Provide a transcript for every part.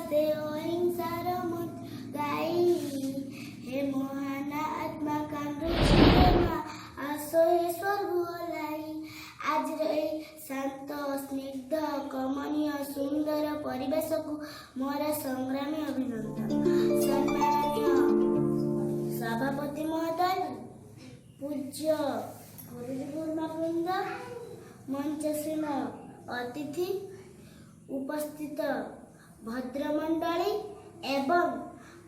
ସମସ୍ତେ ଅହିଂସାର ଗାଇ ହେ ମହାନ ଆତ୍ମା କାନ୍ଦୁଛି ମା ଆସ ହେ ସ୍ୱର୍ଗ ଓହ୍ଲାଇ। ଆଜିର ଏହି ଶାନ୍ତ ସ୍ନିଗ୍ଧ କମନୀୟ ସୁନ୍ଦର ପରିବେଶକୁ ମୋର ସଂଗ୍ରାମୀ ଅଭିନନ୍ଦନ। ସମ୍ମାନନୀୟ ସଭାପତି ମହୋଦୟ, ପୂଜ୍ୟ ଗୁରୁଜୀ ଗୁରୁମାବୃନ୍ଦ, ମଞ୍ଚସୀନ ଅତିଥି, ଉପସ୍ଥିତ ଭଦ୍ରମଣ୍ଡଳୀ ଏବଂ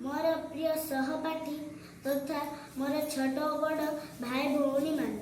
ମୋର ପ୍ରିୟ ସହପାଠୀ ତଥା ମୋର ଛୋଟ ଓ ବଡ଼ ଭାଇ ଭଉଣୀମାନେ,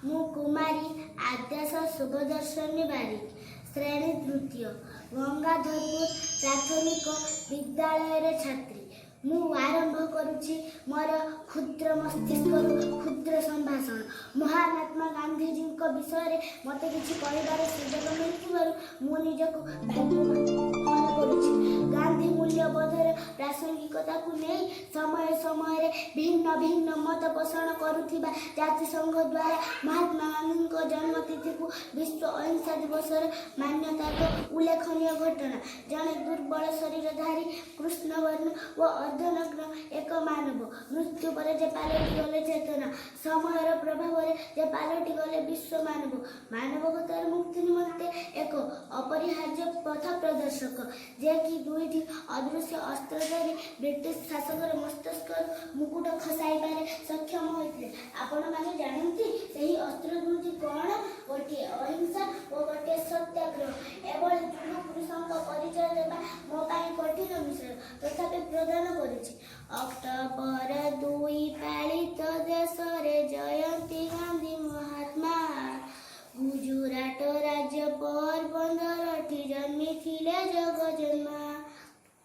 ମୁଁ କୁମାରୀ ଆଦ୍ୟାଶା ଶୁଭଦର୍ଶନୀ ବାରିକ, ଶ୍ରେଣୀ ତୃତୀୟ, ଗଙ୍ଗାଧରପୁର ପ୍ରାଥମିକ ବିଦ୍ୟାଳୟର ଛାତ୍ରୀ। ମୁଁ ଆରମ୍ଭ କରୁଛି ମୋର କ୍ଷୁଦ୍ର ମସ୍ତିଷ୍କରୁ କ୍ଷୁଦ୍ର ସମ୍ଭାଷଣ। ମହାତ୍ମା ଗାନ୍ଧୀଜୀଙ୍କ ବିଷୟରେ ମୋତେ କିଛି କହିବାର ସୁଯୋଗ ମିଳିଥିବାରୁ ମୁଁ ନିଜକୁ ଭାଗ୍ୟବାନ କରୁଛି। ଗାନ୍ଧୀ ମୂଲ୍ୟବୋଧର ପ୍ରାସଙ୍ଗିକତାକୁ ନେଇ ସମୟ ସମୟରେ ଭିନ୍ନ ଭିନ୍ନ ମତ ପୋଷଣ କରୁଥିବା ଜାତିସଂଘ ଦ୍ୱାରା ମହାତ୍ମା ଗାନ୍ଧୀଙ୍କ ଜନ୍ମତିଥିକୁ ବିଶ୍ୱ ଅହିଂସା ଦିବସର ମାନ୍ୟତା ଏକ ଉଲ୍ଲେଖନୀୟ ଘଟଣା। ଜଣେ ଦୁର୍ବଳ ଶରୀରଧାରୀ କୃଷ୍ଣବର୍ଣ୍ଣ ଓ ଅର୍ଦ୍ଧନଗ୍ନ ଏକ ମାନବ ମୃତ୍ୟୁ ପରେ ଯେ ପାଲଟି ଗଲେ ଚେତନା, ସମୟର ପ୍ରଭାବରେ ଯେ ପାଲଟି ଗଲେ ବିଶ୍ୱ ମାନବତାର ମୁକ୍ତି ନିମନ୍ତେ ଏକ ଅପରିହାର୍ଯ୍ୟ ପଥ ପ୍ରଦର୍ଶକ, ଯିଏକି ଦୁଇଟି ଅଦୃଶ୍ୟ ଅସ୍ତ୍ର ଧରି ବ୍ରିଟିଶ ଶାସକର ମସ୍ତିଷ୍କରୁ ମୁକୁଟ ଖସାଇବାରେ ସକ୍ଷମ ହୋଇଥିଲେ। ଆପଣମାନେ ଜାଣନ୍ତି ସେହି ଅସ୍ତ୍ର ଦୁଇଟି କ'ଣ? ଗୋଟିଏ ଅହିଂସା ଓ ଗୋଟିଏ ସତ୍ୟାଗ୍ରହ। ଏଭଳି ଯୁଗ ପୁରୁଷଙ୍କ ପରିଚୟ ଦେବା ମୋ ପାଇଁ କଠିନ ବିଷୟ, ତଥାପି ପ୍ରଦାନ କରିଛି। ଅକ୍ଟୋବର 2 ପାଳିତ ଦେଶରେ ଜୟନ୍ତୀ ଗାନ୍ଧୀ ମହାତ୍ମା ଗୁଜୁରାଟ ରାଜ୍ୟ ପୋରବନ୍ଦରଠି ଜନ୍ମିଥିଲେ ଜଗଜନ୍ମା।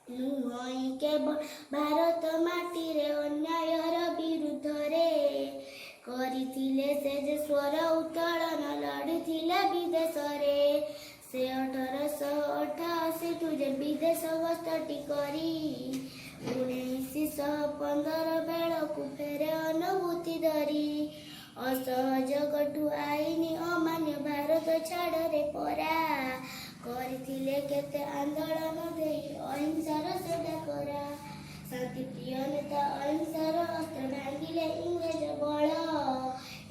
ନୁହଁ କେବଳ ଭାରତ ମାଟିରେ ଅନ୍ୟାୟର ବିରୁଦ୍ଧରେ କରିଥିଲେ ସେ ଯେ ସ୍ୱର ଉତ୍ତୋଳନ, ଲଢ଼ିଥିଲେ ବିଦେଶରେ। ସେ 1888ଠୁ ଯେ ବିଦେଶ ଗସ୍ତଟି କରି 1915 ବେଳକୁ ଫେରେ ଅନୁଭୂତି ଧରି। ଅସହଯୋଗଠୁ ଆଇନ ଅମାନ୍ୟ ଭାରତ ଛାଡ଼ରେ ପରା କରିଥିଲେ କେତେ ଆନ୍ଦୋଳନ ଦେଇ ଅହିଂସାର ସେ ଡାକରା। ଶାନ୍ତିପ୍ରିୟ ନେତା ଅହିଂସାର ଅସ୍ତ୍ର ଭାଙ୍ଗିଲେ ଇଂରେଜ ବଳ,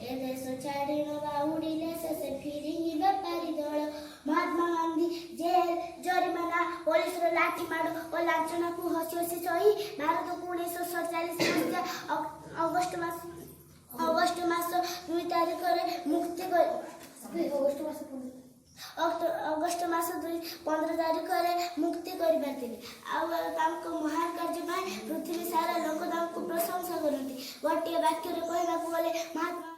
ଏ ଦେଶ ଛାଡ଼ି ନ ବାହୁଡ଼ିଲେ ସେ ଫିରିଙ୍ଗି ବେପାରୀ ଦଳ। ମହାତ୍ମା ଗାନ୍ଧୀ ଜେଲ୍, ଜରିମାନା, ପୋଲିସର ଲାଠିମାଡ଼ ଓ ଲାଞ୍ଛନାକୁ ହସି ହସି ସହି ଭାରତକୁ 1947 ମସିହା ଅଗଷ୍ଟ ମାସ 2 ତାରିଖରେ ମୁକ୍ତି କରିପାରିଥିଲେ। ଆଉ ତାଙ୍କ ମହାନ କାର୍ଯ୍ୟ ପାଇଁ ପୃଥିବୀ ସାରା ଲୋକ ତାଙ୍କୁ ପ୍ରଶଂସା କରନ୍ତି। ଗୋଟିଏ ବାକ୍ୟରେ କହିବାକୁ ଗଲେ ମହାତ୍ମା